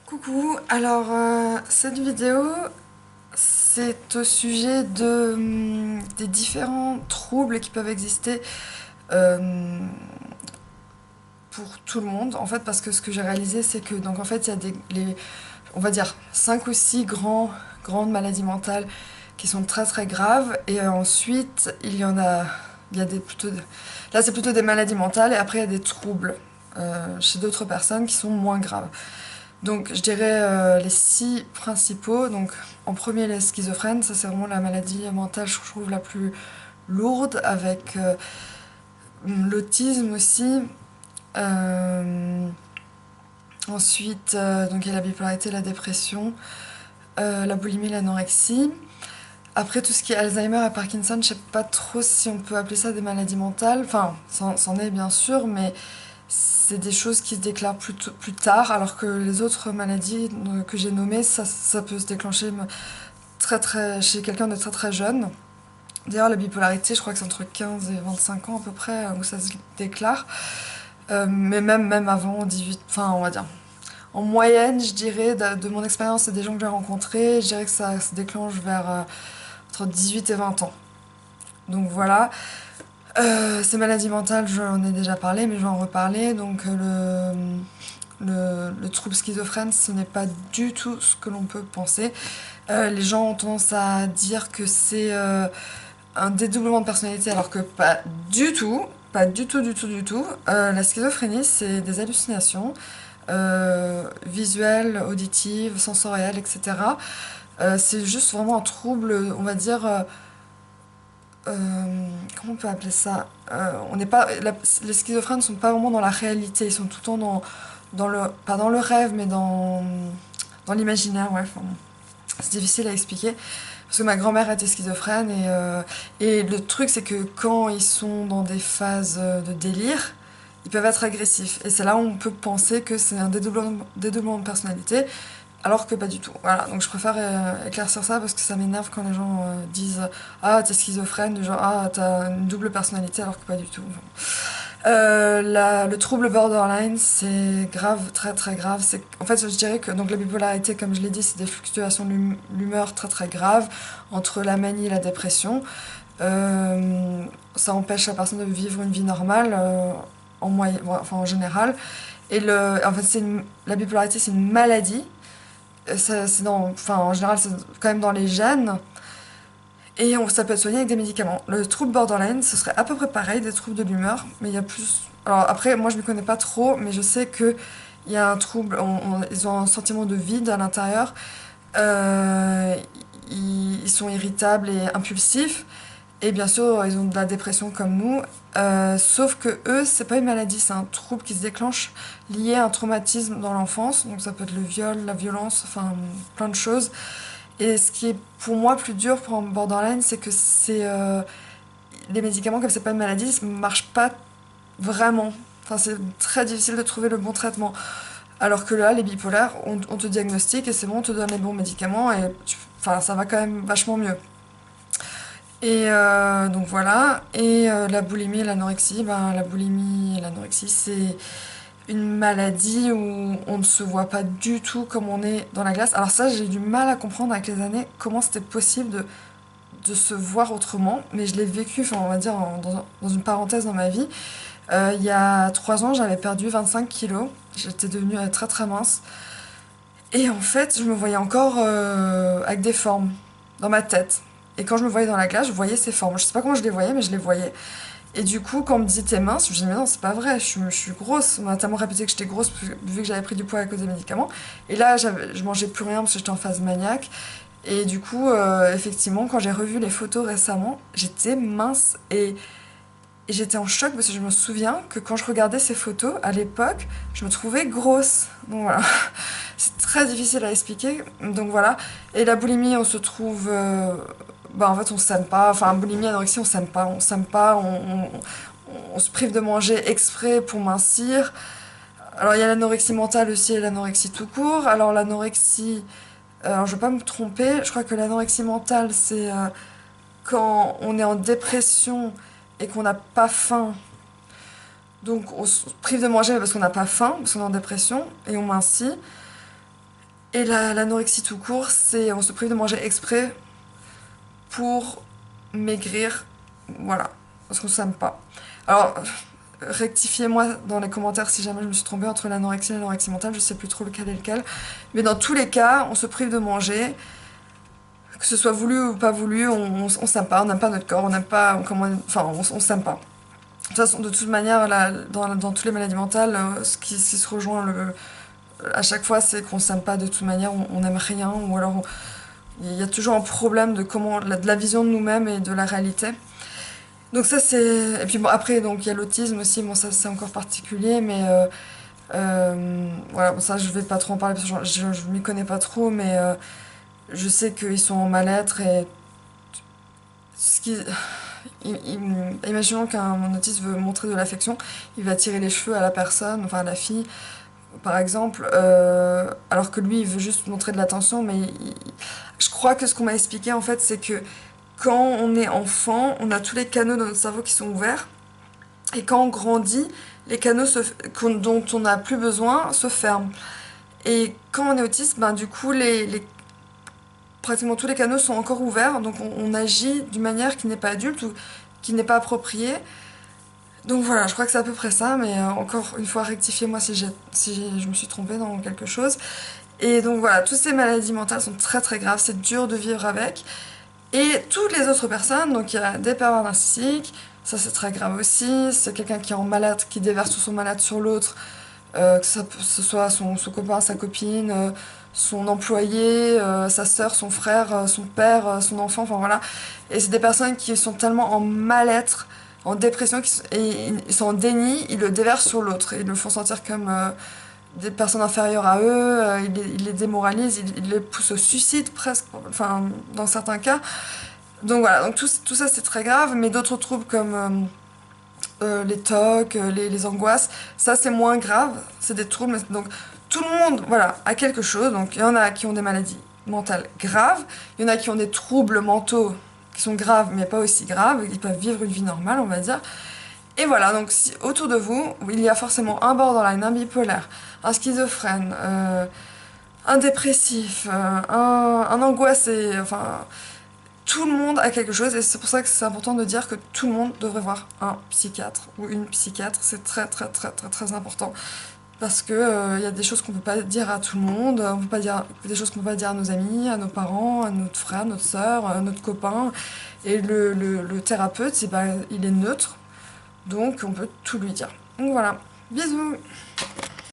Coucou, alors cette vidéo c'est au sujet des différents troubles qui peuvent exister euh, pour tout le monde en fait parce que ce que j'ai réalisé c'est que donc en fait il y a on va dire 5 ou 6 grandes maladies mentales qui sont très très graves et ensuite il y a là c'est plutôt des maladies mentales et après il y a des troubles chez d'autres personnes qui sont moins graves. Donc je dirais les 6 principaux. Donc en premier les schizophrènes, ça c'est vraiment la maladie mentale je trouve la plus lourde avec l'autisme aussi. Euh, Ensuite donc il y a la bipolarité, la dépression, la boulimie, l'anorexie. Après tout ce qui est Alzheimer et Parkinson, je sais pas trop si on peut appeler ça des maladies mentales. Enfin, c'en est bien sûr, mais c'est des choses qui se déclarent plus tard, alors que les autres maladies que j'ai nommées, ça peut se déclencher chez quelqu'un de très très jeune. D'ailleurs, la bipolarité, je crois que c'est entre 15 et 25 ans à peu près où ça se déclare. Mais même avant 18, enfin on va dire. En moyenne, je dirais, de mon expérience et des gens que j'ai rencontrés, je dirais que ça se déclenche vers entre 18 et 20 ans. Donc voilà. Ces maladies mentales, j'en ai déjà parlé, mais je vais en reparler. Donc le trouble schizophrène, ce n'est pas du tout ce que l'on peut penser. Les gens ont tendance à dire que c'est un dédoublement de personnalité, alors que pas du tout. Pas du tout, du tout, du tout. La schizophrénie, c'est des hallucinations visuelles, auditives, sensorielles, etc. C'est juste vraiment un trouble, on va dire, comment on peut appeler ça? On n'est pas, les schizophrènes ne sont pas vraiment dans la réalité, ils sont tout le temps pas dans le rêve, mais dans l'imaginaire, ouais. Enfin, c'est difficile à expliquer. Parce que ma grand-mère était schizophrène et le truc c'est que quand ils sont dans des phases de délire, ils peuvent être agressifs. Et c'est là où on peut penser que c'est un dédoublement de personnalité, alors que pas du tout. Voilà, donc je préfère éclaircir ça parce que ça m'énerve quand les gens disent ah t'es schizophrène, du genre ah t'as une double personnalité alors que pas du tout. Le trouble borderline, c'est grave, très très grave. En fait, je dirais que donc la bipolarité, comme je l'ai dit, c'est des fluctuations de l'humeur très très graves entre la manie et la dépression. Ça empêche la personne de vivre une vie normale en moyenne, enfin en général. En fait, la bipolarité, c'est une maladie. Enfin, en général, c'est quand même dans les gènes. Et ça peut être soigné avec des médicaments. Le trouble borderline, ce serait à peu près pareil, des troubles de l'humeur, mais il y a plus. Alors après, moi je ne me connais pas trop, mais je sais que il y a un trouble. Ils ont un sentiment de vide à l'intérieur. Euh, ils sont irritables et impulsifs. Et bien sûr, ils ont de la dépression comme nous. Sauf que eux, c'est pas une maladie, c'est un trouble qui se déclenche lié à un traumatisme dans l'enfance. Donc ça peut être le viol, la violence, enfin plein de choses. Et ce qui est pour moi plus dur pour un borderline, c'est que les médicaments, comme c'est pas une maladie, ça marche pas vraiment. Enfin, c'est très difficile de trouver le bon traitement. Alors que là, les bipolaires, on te diagnostique et c'est bon, on te donne les bons médicaments et enfin, ça va quand même vachement mieux. Et donc voilà. Et la boulimie et l'anorexie, ben, la boulimie et l'anorexie, c'est une maladie où on ne se voit pas du tout comme on est dans la glace. Alors ça, j'ai du mal à comprendre avec les années comment c'était possible de se voir autrement, mais je l'ai vécu, enfin on va dire dans une parenthèse dans ma vie. Il y a 3 ans, j'avais perdu 25 kilos, j'étais devenue très très mince, et en fait, je me voyais encore avec des formes dans ma tête. Et quand je me voyais dans la glace, je voyais ces formes. Je sais pas comment je les voyais, mais je les voyais. Et du coup, quand on me disait t'es mince, je me disais mais non, c'est pas vrai, je suis grosse. On m'a tellement répété que j'étais grosse vu que j'avais pris du poids à cause des médicaments. Et là, je mangeais plus rien parce que j'étais en phase maniaque. Et du coup, effectivement, quand j'ai revu les photos récemment, j'étais mince et j'étais en choc parce que je me souviens que quand je regardais ces photos à l'époque, je me trouvais grosse. Donc voilà, c'est très difficile à expliquer. Donc voilà. Et la boulimie, on se trouve. Bah en fait, on s'aime pas. Enfin, boulimie, anorexie, on s'aime pas. On s'aime pas. On se prive de manger exprès pour mincir. Alors il y a l'anorexie mentale aussi et l'anorexie tout court. Alors l'anorexie. Alors je vais pas me tromper. Je crois que l'anorexie mentale, c'est quand on est en dépression et qu'on n'a pas faim. Donc on se prive de manger parce qu'on n'a pas faim, parce qu'on est en dépression, et on mincit. Et l'anorexie tout court, c'est on se prive de manger exprès pour maigrir, voilà, parce qu'on s'aime pas. Alors, rectifiez-moi dans les commentaires si jamais je me suis trompée entre l'anorexie et l'anorexie mentale, je sais plus trop lequel est lequel. Mais dans tous les cas, on se prive de manger, que ce soit voulu ou pas voulu, on s'aime pas, on n'aime pas notre corps, on n'aime pas, enfin, on s'aime pas. De toute façon, de toute manière, là, dans toutes les maladies mentales, ce qui se rejoint à chaque fois, c'est qu'on s'aime pas de toute manière, on n'aime rien, ou alors il y a toujours un problème de de la vision de nous-mêmes et de la réalité. Donc ça c'est... Et puis bon, après, donc il y a l'autisme aussi, bon ça c'est encore particulier, mais voilà, bon, ça je vais pas trop en parler parce que je m'y connais pas trop, mais je sais qu'ils sont en mal-être et ce qui... Imaginons qu'un autiste veut montrer de l'affection, il va tirer les cheveux à la personne, enfin à la fille, par exemple, alors que lui il veut juste montrer de l'attention, mais je crois que ce qu'on m'a expliqué en fait c'est que quand on est enfant, on a tous les canaux dans notre cerveau qui sont ouverts, et quand on grandit, les canaux dont on n'a plus besoin se ferment. Et quand on est autiste, ben, du coup, pratiquement tous les canaux sont encore ouverts, donc on agit d'une manière qui n'est pas adulte ou qui n'est pas appropriée. Donc voilà, je crois que c'est à peu près ça, mais encore une fois, rectifiez-moi si je me suis trompée dans quelque chose. Et donc voilà, toutes ces maladies mentales sont très très graves, c'est dur de vivre avec. Et toutes les autres personnes, donc il y a des pervers narcissiques, ça c'est très grave aussi, c'est quelqu'un qui est en malade, qui déverse tout son malade sur l'autre, ce soit son copain, sa copine, son employé, sa sœur, son frère, son père, son enfant, enfin voilà. Et c'est des personnes qui sont tellement en mal-être, en dépression, et ils sont en déni, ils le déversent sur l'autre, ils le font sentir comme des personnes inférieures à eux, ils les démoralisent, ils les poussent au suicide presque, enfin dans certains cas. Donc voilà, donc tout ça c'est très grave, mais d'autres troubles comme les TOC, les angoisses, ça c'est moins grave, c'est des troubles, donc tout le monde, voilà, a quelque chose, donc il y en a qui ont des maladies mentales graves, il y en a qui ont des troubles mentaux qui sont graves mais pas aussi graves, ils peuvent vivre une vie normale on va dire, et voilà, donc si autour de vous, il y a forcément un borderline, un bipolaire, un schizophrène, un dépressif, un angoissé, enfin tout le monde a quelque chose et c'est pour ça que c'est important de dire que tout le monde devrait voir un psychiatre ou une psychiatre, c'est très très très très très important parce que il y a des choses qu'on peut pas dire à tout le monde, on peut pas dire des choses qu'on peut pas dire à nos amis, à nos parents, à notre frère, notre sœur, à notre copain et le thérapeute, il est neutre donc on peut tout lui dire. Donc voilà, bisous.